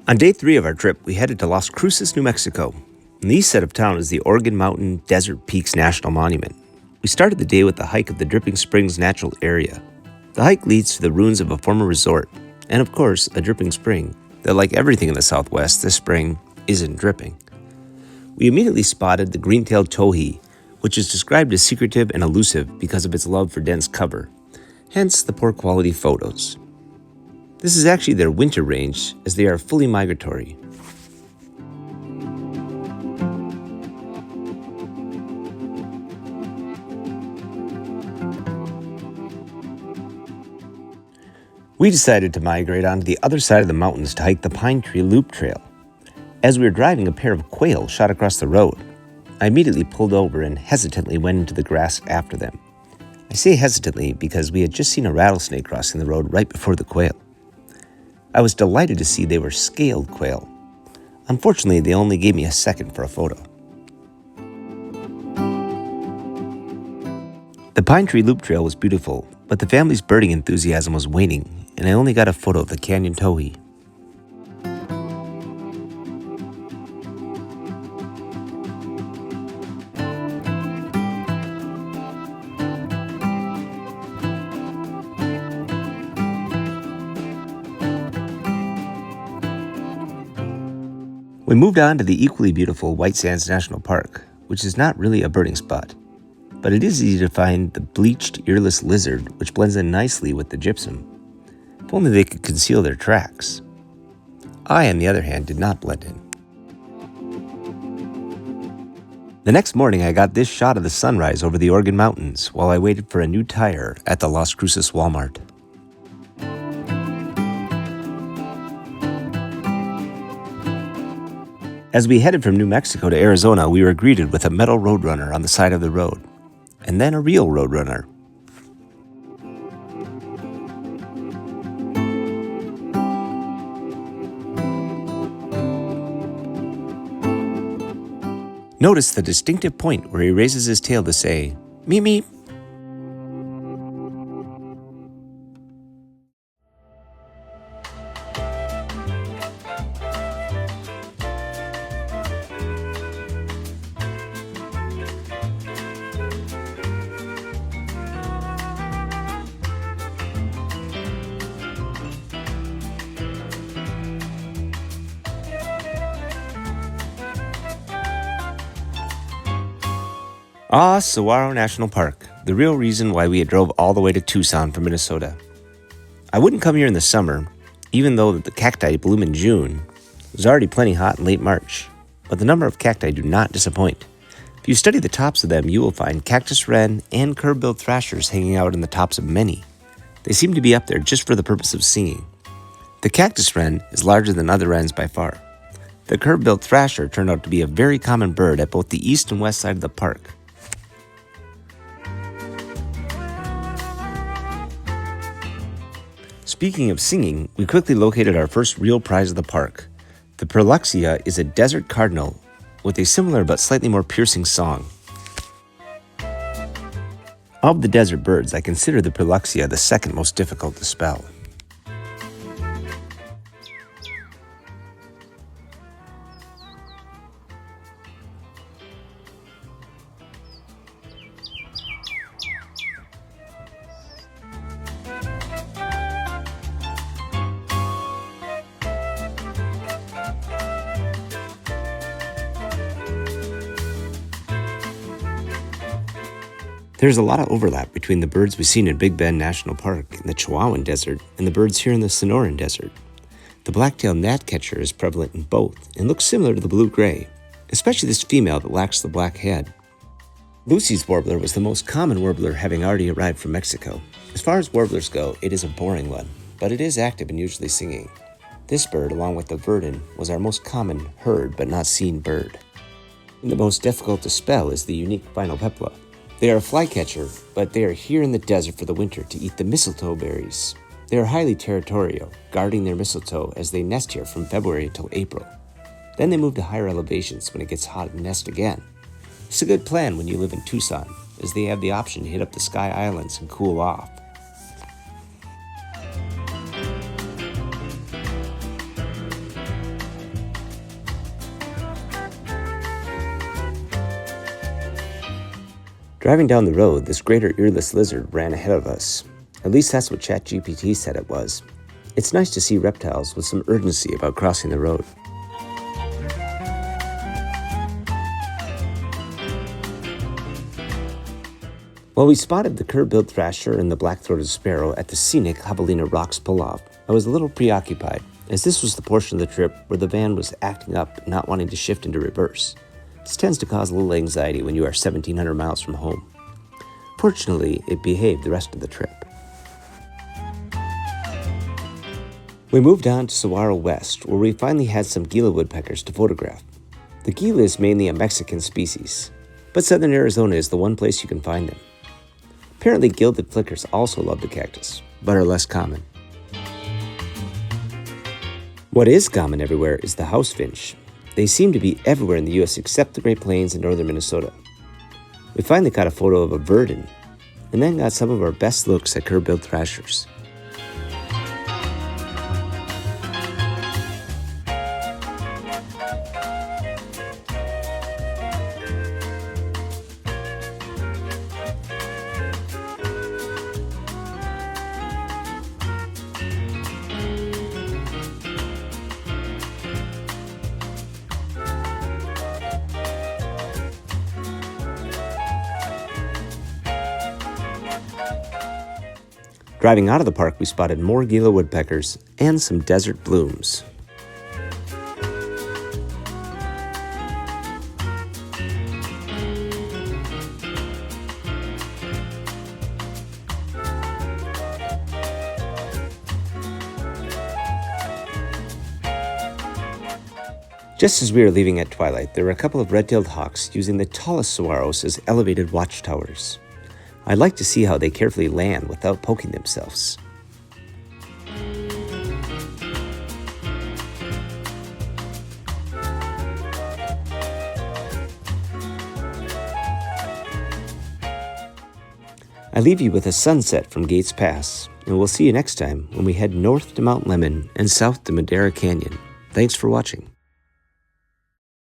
On day 3 of our trip, we headed to Las Cruces, New Mexico. In the east side of town is the Organ Mountain Desert Peaks National Monument. We started the day with the hike of the Dripping Springs Natural Area. The hike leads to the ruins of a former resort, and of course, a dripping spring, that like everything in the Southwest, this spring isn't dripping. We immediately spotted the green-tailed towhee, which is described as secretive and elusive because of its love for dense cover, hence the poor quality photos. This is actually their winter range, as they are fully migratory. We decided to migrate onto the other side of the mountains to hike the Pine Tree Loop Trail. As we were driving, a pair of quail shot across the road. I immediately pulled over and hesitantly went into the grass after them. I say hesitantly because we had just seen a rattlesnake crossing the road right before the quail. I was delighted to see they were scaled quail. Unfortunately, they only gave me a second for a photo. The Pine Tree Loop Trail was beautiful, but the family's birding enthusiasm was waning, and I only got a photo of the canyon towhee. We moved on to the equally beautiful White Sands National Park, which is not really a birding spot, but it is easy to find the bleached earless lizard, which blends in nicely with the gypsum. If only they could conceal their tracks. I, on the other hand, did not blend in. The next morning, I got this shot of the sunrise over the Organ Mountains while I waited for a new tire at the Las Cruces Walmart. As we headed from New Mexico to Arizona, we were greeted with a metal roadrunner on the side of the road, and then a real roadrunner. Notice the distinctive point where he raises his tail to say, "Meep meep." Saguaro National Park, the real reason why we drove all the way to Tucson from Minnesota. I wouldn't come here in the summer, even though the cacti bloom in June. It was already plenty hot in late March, but the number of cacti do not disappoint. If you study the tops of them, you will find cactus wren and curb-billed thrashers hanging out in the tops of many. They seem to be up there just for the purpose of singing. The cactus wren is larger than other wrens by far. The curb-billed thrasher turned out to be a very common bird at both the east and west side of the park. Speaking of singing, we quickly located our first real prize of the park. The Perluxia is a desert cardinal with a similar but slightly more piercing song. Of the desert birds, I consider the Perluxia the second most difficult to spell. There's a lot of overlap between the birds we've seen in Big Bend National Park in the Chihuahuan Desert and the birds here in the Sonoran Desert. The black-tailed gnatcatcher is prevalent in both and looks similar to the blue-gray, especially this female that lacks the black head. Lucy's warbler was the most common warbler, having already arrived from Mexico. As far as warblers go, it is a boring one, but it is active and usually singing. This bird, along with the verdin, was our most common heard but not seen bird. And the most difficult to spell is the unique Phainopepla. They are a flycatcher, but they are here in the desert for the winter to eat the mistletoe berries. They are highly territorial, guarding their mistletoe as they nest here from February until April. Then they move to higher elevations when it gets hot and nest again. It's a good plan when you live in Tucson, as they have the option to hit up the Sky Islands and cool off. Driving down the road, this greater earless lizard ran ahead of us. At least that's what ChatGPT said it was. It's nice to see reptiles with some urgency about crossing the road. While we spotted the curve-billed thrasher and the black-throated sparrow at the scenic Javelina Rocks pull-off, I was a little preoccupied, as this was the portion of the trip where the van was acting up and not wanting to shift into reverse. This tends to cause a little anxiety when you are 1,700 miles from home. Fortunately, it behaved the rest of the trip. We moved on to Saguaro West, where we finally had some Gila woodpeckers to photograph. The Gila is mainly a Mexican species, but southern Arizona is the one place you can find them. Apparently, gilded flickers also love the cactus, but are less common. What is common everywhere is the house finch. They seem to be everywhere in the U.S. except the Great Plains and northern Minnesota. We finally caught a photo of a verdin, and then got some of our best looks at curve-billed thrashers. Driving out of the park, we spotted more Gila woodpeckers and some desert blooms. Just as we were leaving at twilight, there were a couple of red-tailed hawks using the tallest saguaros as elevated watchtowers. I'd like to see how they carefully land without poking themselves. I leave you with a sunset from Gates Pass, and we'll see you next time when we head north to Mount Lemmon and south to Madera Canyon. Thanks for watching.